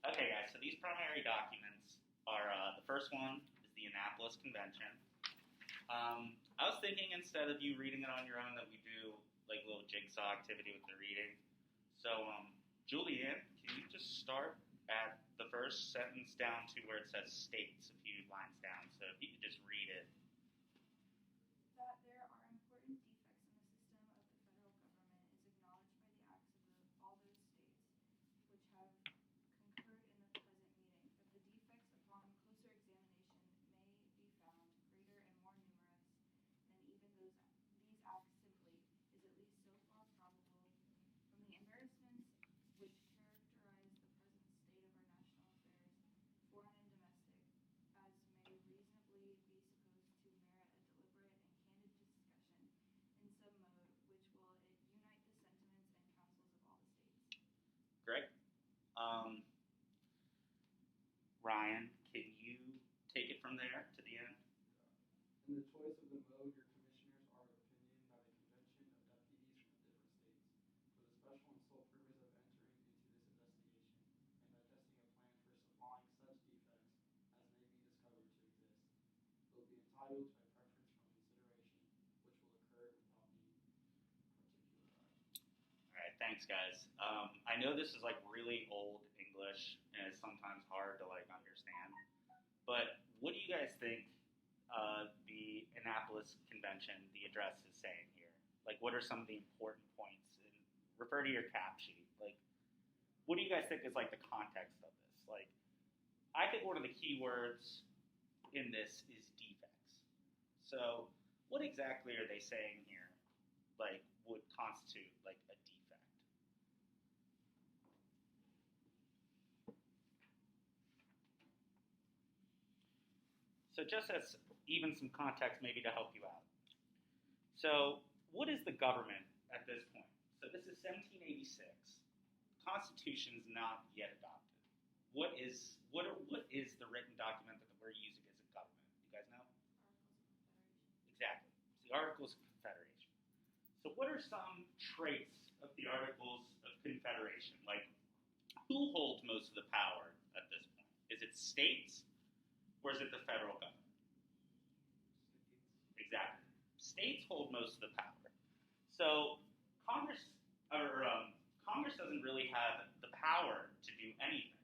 Okay, guys, so these primary documents are the first one is the Annapolis Convention. I was thinking instead of you reading it on your own that we do like a little jigsaw activity with the reading. So, Julianne, can you just start at the first sentence down to where it says states, a few lines down? So if you could just read it. That there are important defects in the system of the federal government is acknowledged by the acts of all those states which have concurred in the present meeting, but the defects upon closer examination may be found greater and more numerous than even these acts simply, is at least so far probable from the embarrassments which characterize the present state of our national affairs, foreign and domestic, as may reasonably be supposed to merit a deliberate and candid discussion in some mode which will unite the sentiments and counsels of all the states. Greg? Ryan, can you take it from there to the end? In the choice of the mode, your commissioners are of opinion that a convention of deputies from the different states, for the special and sole purpose of entering into this investigation and digesting a plan for supplying such defects as may be discovered to exist, will be entitled to a preference from consideration, which will occur without being particularized. All right, thanks, guys. I know this is like really old English and it's sometimes hard to like understand, but what do you guys think the Annapolis Convention, the address, is saying here? Like, what are some of the important points? And refer to your cap sheet. Like, what do you guys think is like the context of this? Like, I think one of the key words in this is defects. So, what exactly are they saying here? Like, would constitute like a defect? So, just as even some context maybe to help you out. So, what is the government at this point? So, this is 1786. Constitution's not yet adopted. What is the written document that we're using as a government? You guys know? Exactly. It's the Articles of Confederation. So what are some traits of the Articles of Confederation? Like, who holds most of the power at this point? Is it states or is it the federal government? Exactly. States hold most of the power. So Congress doesn't really have the power to do anything.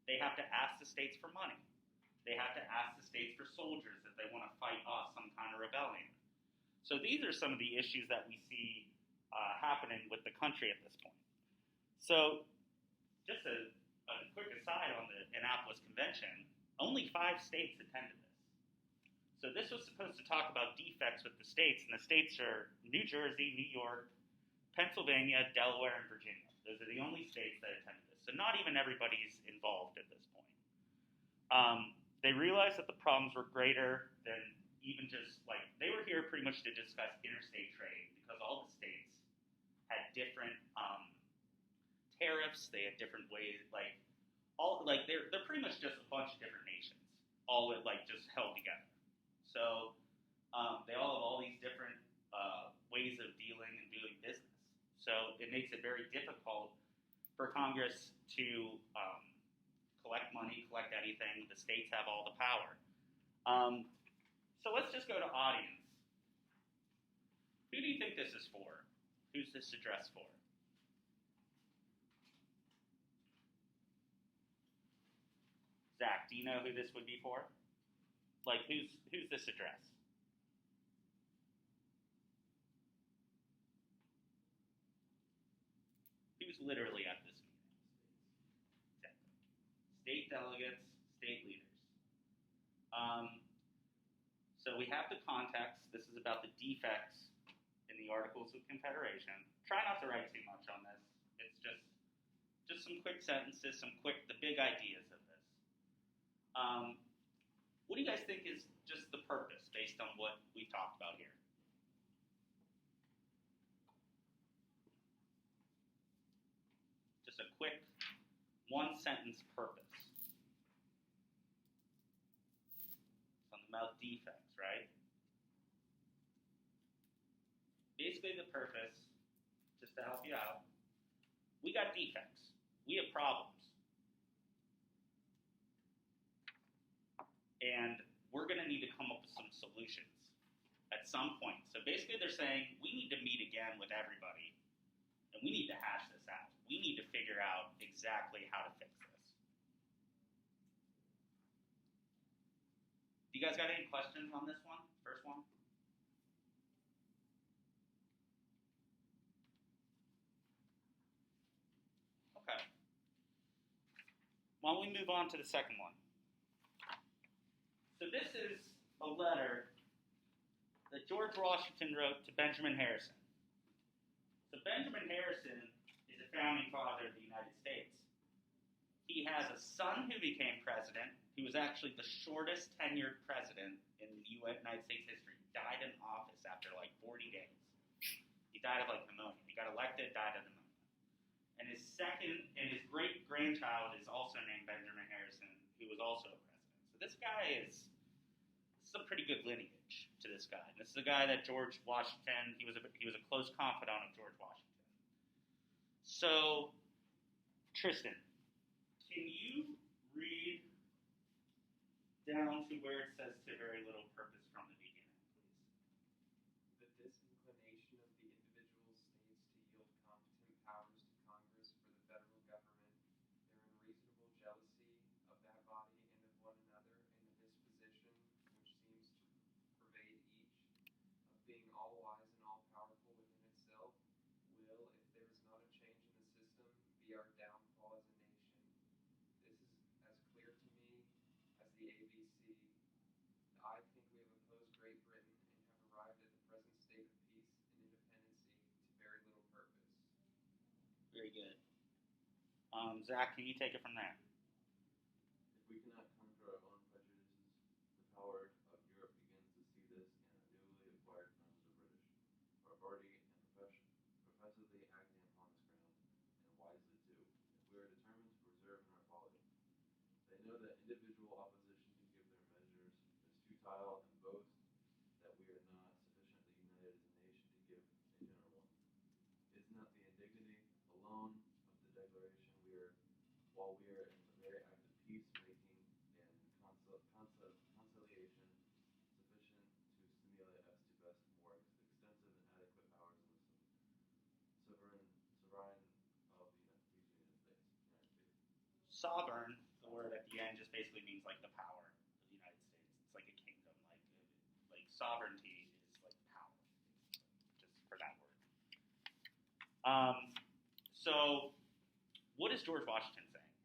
They have to ask the states for money. They have to ask the states for soldiers if they want to fight off some kind of rebellion. So these are some of the issues that we see happening with the country at this point. So just a quick aside on the Annapolis Convention, only 5 states attended this. So this was supposed to talk about defects with the states, and the states are New Jersey, New York, Pennsylvania, Delaware, and Virginia. Those are the only states that attended this. So not even everybody's involved at this point. They realized that the problems were greater than even just like, they were here pretty much to discuss interstate trade because all the states had different tariffs. They had different ways, they're pretty much just a bunch of different nations, all just held together. So they all have all these different ways of dealing and doing business. So it makes it very difficult for Congress to collect money, collect anything. The states have all the power. So let's just go to audience. Who do you think this is for? Who's this address for? Zach, do you know who this would be for? Like, who's this address? Who's literally at this meeting? Exactly. State delegates, state leaders. So we have the context. This is about the defects in the Articles of Confederation. Try not to write too much on this. It's just some quick sentences, the big ideas of this. What do you guys think is just the purpose based on what we've talked about here? Just a quick one-sentence purpose. Something about defects, right? Basically the purpose, just to help you out, we got defects. We have problems. and we're going to need to come up with some solutions at some point. So basically they're saying we need to meet again with everybody, and we need to hash this out. We need to figure out exactly how to fix this. Do you guys got any questions on this one? First one? Okay. Why don't we move on to the second one? So this is a letter that George Washington wrote to Benjamin Harrison. So Benjamin Harrison is a founding father of the United States. He has a son who became president, who was actually the shortest tenured president in the United States history. He died in office after like 40 days. He died of like pneumonia. He got elected, died of pneumonia. And his great-grandchild is also named Benjamin Harrison, who was also a president. So this is a pretty good lineage to this guy. And this is a guy that George Washington, he was a close confidant of George Washington. So, Tristan, can you read down to where it says to very little purpose from the beginning, please? The disinclination of the individual states to yield competent powers to Congress for the federal government, their unreasonable jealousy of that body and of one another, and the disposition which seems to pervade each, of being all wise and all powerful within itself, will, if there is not a change in the system, be our downfall as a nation. This is as clear to me as the ABC. I think we have opposed Great Britain and have arrived at the present state of peace and independency to very little purpose. Very good. Zach, can you take it from there? If we cannot conquer our own prejudices, the power of Europe begins to see this in our newly acquired friends the British, who are already and professedly acting upon this ground, and wisely too, if we are determined to preserve in our folly. They know that individual opposition to give their measures is futile, and boast that we are not sufficiently united as a nation to give a general one. Is not the indignity alone of the declaration while we are in the very act of peace-making and conciliation sufficient to stimulate us to best more extensive and adequate powers in the sovereign of these United States. Sovereign, the word at the end just basically means like the power of the United States. It's like a kingdom, like sovereignty is like power, just for that word. So what is George Washington saying here?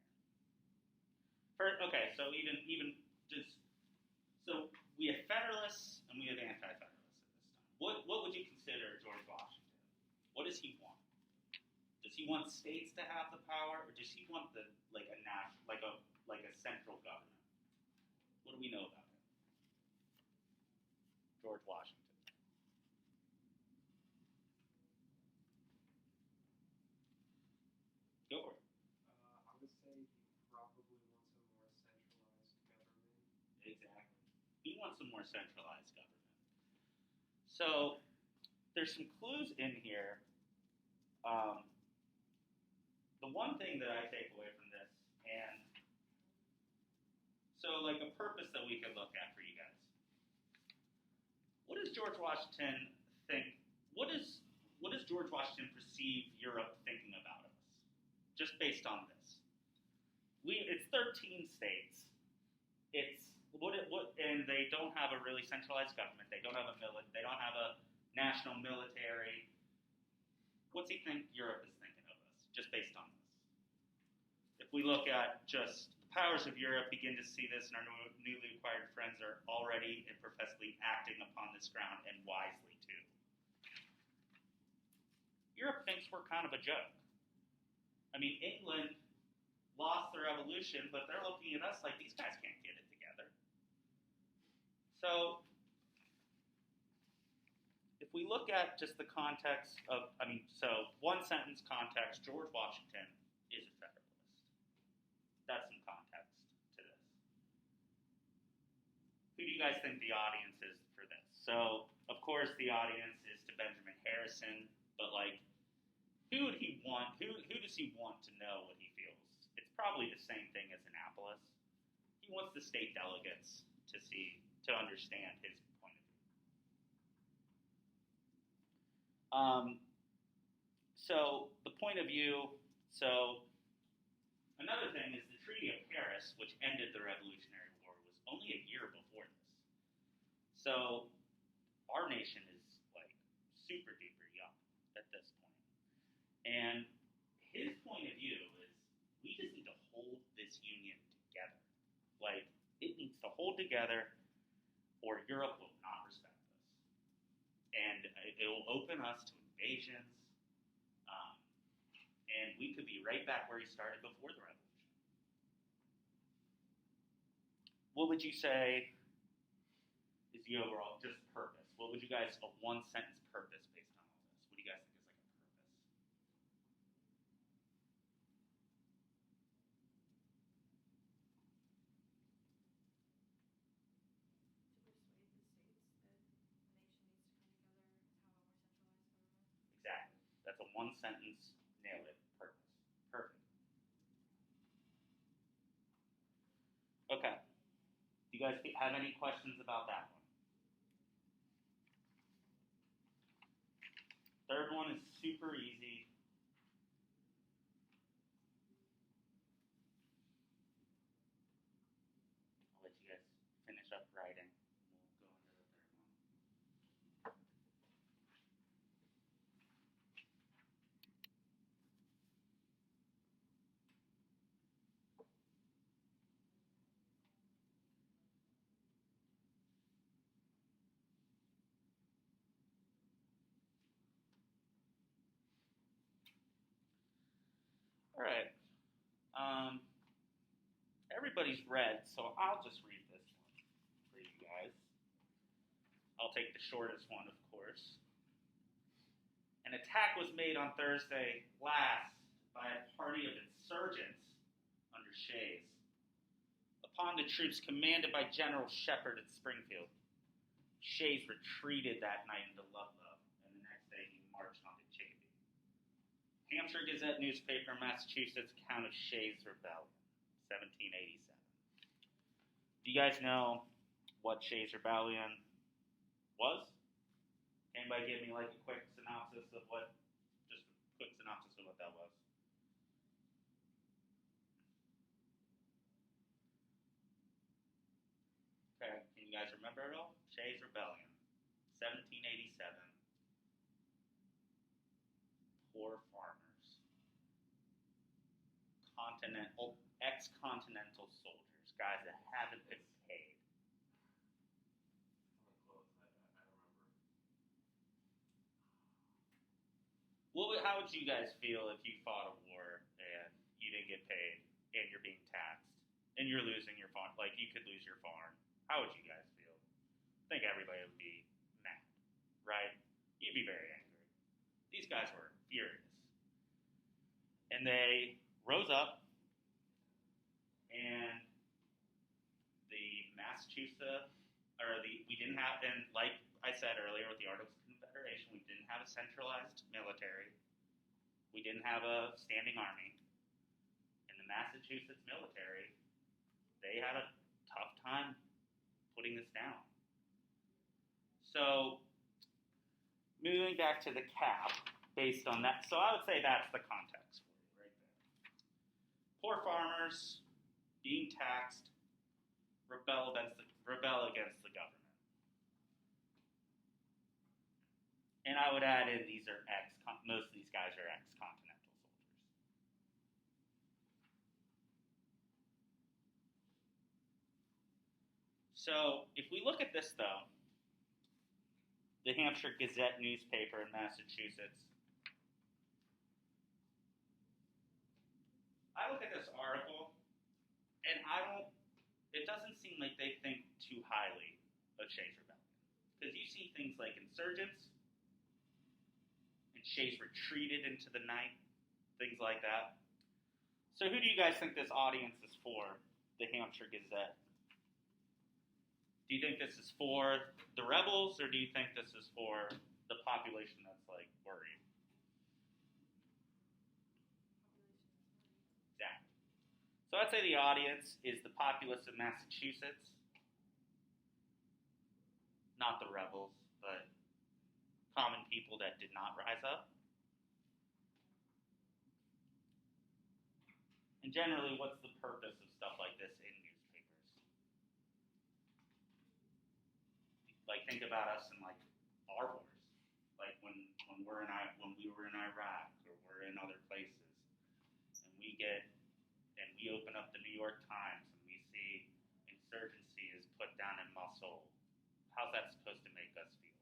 So even just so we have Federalists and we have Anti-Federalists at this time. What would you consider George Washington? What does he want? Does he want states to have the power, or does he want a central government? What do we know about him? George Washington. Go for it. I would say he probably wants a more centralized government. Exactly. He wants a more centralized government. So there's some clues in here. The one thing that I take away from this, and so like a purpose that we could look at for you guys. What does George Washington think? What does George Washington perceive Europe thinking about us? Just based on this. It's 13 states. And they don't have a really centralized government. They don't have they don't have a national military. What's he think Europe is thinking of us, just based on this? If we look at just the powers of Europe, begin to see this, and our newly acquired friends are already and professedly acting upon this ground, and wisely too. Europe thinks we're kind of a joke. I mean, England lost their revolution, but they're looking at us like these guys can't get it together. So, if we look at just the context of, one sentence context, George Washington is a Federalist. That's some context to this. Who do you guys think the audience is for this? So, of course, the audience is to Benjamin Harrison, but who would he want? Who does he want to know what he feels? It's probably the same thing as Annapolis. he wants the state delegates to understand his point of view. So the point of view. So another thing is the Treaty of Paris, which ended the Revolutionary War, was only a year before this. So our nation is like super duper young at this point. And his point of view is we just need to hold this union together. Like, it needs to hold together or Europe will not respect us. And it will open us to invasions. And we could be right back where he started before the revolution. What would you say is the overall just purpose? What would you guys, a one sentence purpose based on all this? What do you guys think is like a purpose? To persuade the states that the nation needs to come together and have a more centralized government. Exactly. That's a one sentence, nail it, purpose. Perfect. Okay. Do you guys have any questions about that one? Third one is super easy. I'll let you guys finish up writing. We'll go into the third one. All right. Everybody's read, so I'll just read this one for you guys. I'll take the shortest one, of course. An attack was made on Thursday last by a party of insurgents under Shays upon the troops commanded by General Shepard at Springfield. Shays retreated that night into Ludlow, and the next day he marched onto Chicopee. Hampshire Gazette newspaper, Massachusetts, account of Shays' rebellion, 1787. Do you guys know what Shays' rebellion was? Anybody give me like a quick synopsis of what that was? Okay, can you guys remember it all? Shays' rebellion, 1787. Poor farmers, ex-continental soldiers, guys that haven't been paid. How would you guys feel if you fought a war and you didn't get paid and you're being taxed and you're losing your farm? Like, you could lose your farm. How would you guys feel? I think everybody would be mad, right? You'd be very angry. These guys were furious. And they rose up, and we didn't have, and like I said earlier with the Articles of Confederation, we didn't have a centralized military. We didn't have a standing army. And the Massachusetts military, they had a tough time putting this down. So, moving back to the cap, based on that, so I would say that's the context for you right there. Poor farmers being taxed, rebel against the government. And I would add in most of these guys are ex-continental soldiers. So if we look at this though, the Hampshire Gazette newspaper in Massachusetts, I look at this article and it doesn't seem like they think too highly of Shays' rebellion. Because you see things like insurgents, and Shays retreated into the night, things like that. So who do you guys think this audience is for, the Hampshire Gazette? Do you think this is for the rebels, or do you think this is for the population that's, like, worried? Exactly. So I'd say the audience is the populace of Massachusetts, not the rebels, but common people that did not rise up. And generally, what's the purpose of stuff like this in newspapers? Like, think about us in like our wars, like when we were in Iraq or we're in other places, and we open up the New York Times and we see insurgency is put down in Mosul. How's that supposed to make us feel?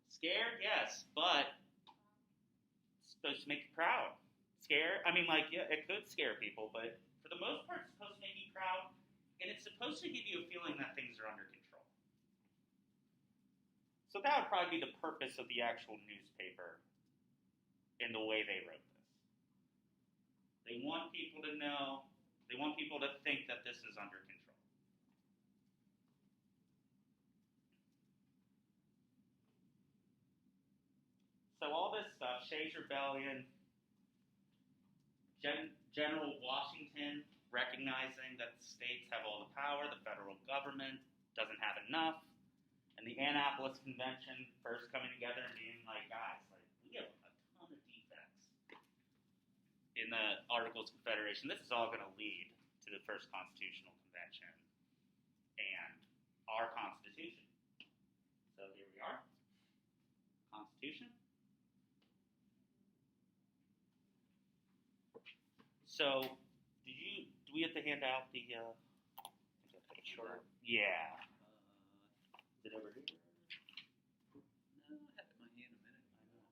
Scared, yes, but it's supposed to make you proud. Scared? I mean, like, yeah, it could scare people, but for the most part, it's supposed to make you proud, and it's supposed to give you a feeling that things are under control. So that would probably be the purpose of the actual newspaper in the way they wrote this. They want people to know, they want people to think that this is under control. So all this stuff, Shays' Rebellion, General Washington recognizing that the states have all the power, the federal government doesn't have enough, and the Annapolis Convention first coming together and being like, guys, like, we have a ton of defects in the Articles of Confederation. This is all going to lead to the first Constitutional Convention and our Constitution. So here we are, Constitution. So, do we have to hand out the, Sure. Yeah. Is it over here? No, I had it in my hand a minute ago.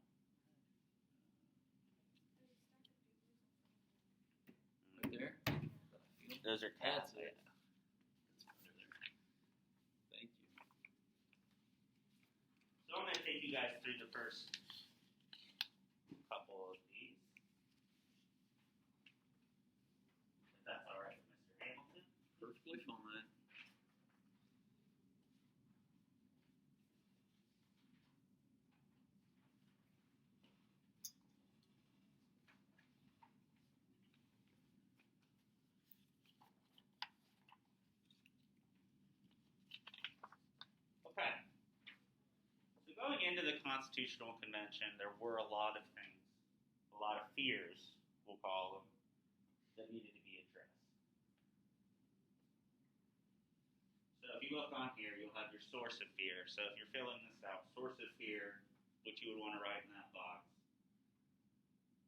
Right there? Those are tabs. That's it. It's under there. Thank you. So I'm going to take you guys through the first couple of these. If that's all right, Mr. Hamilton. Perfectly fine. Okay. So going into the Constitutional Convention, there were a lot of things, a lot of fears, we'll call them, that needed to be addressed. So if you look on here, you'll have your source of fear. So if you're filling this out, source of fear, what you would want to write in that box,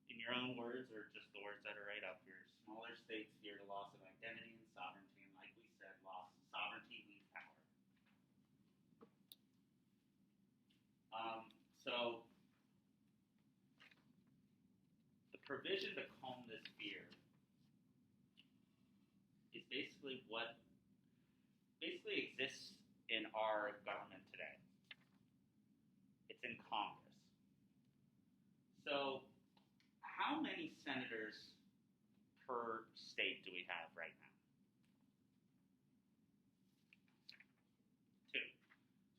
in your own words or just the words that are right up here. Smaller states fear the loss of identity and sovereignty, and like we said, loss of sovereignty means power. So the provision to calm this fear is basically what exists in our government today. It's in Congress. So how many senators per state do we have right now? 2.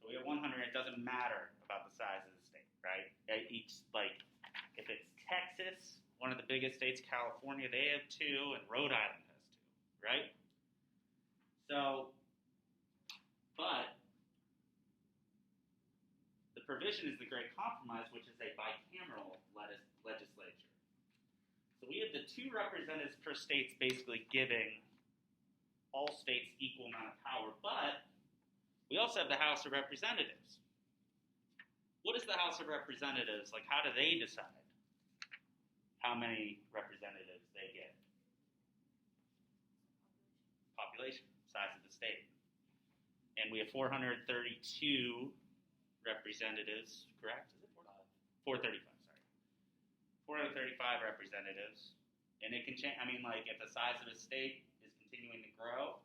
So we have 100. It doesn't matter about the size of the state, right? Each, like, if it's Texas, one of the biggest states, California, they have 2, and Rhode Island has 2, right? So, but the provision is the Great Compromise, which is a bicameral legislature. So we have the 2 representatives per state basically giving all states equal amount of power, but we also have the House of Representatives. What is the House of Representatives? Like, how do they decide how many representatives they get? Population, size of the state. And we have 432 representatives, correct? Is it 435, sorry. 435 representatives. And it can change, I mean, like, if the size of a state is continuing to grow,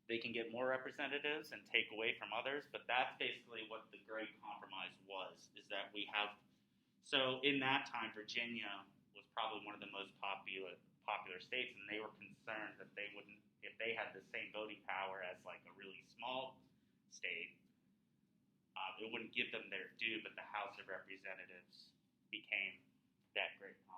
they can get more representatives and take away from others, but that's basically what the Great Compromise was, is that we have, so in that time, Virginia was probably one of the most popular states, and they were concerned that they wouldn't, if they had the same voting power as like a really small state, it wouldn't give them their due, but the House of Representatives became that Great Compromise.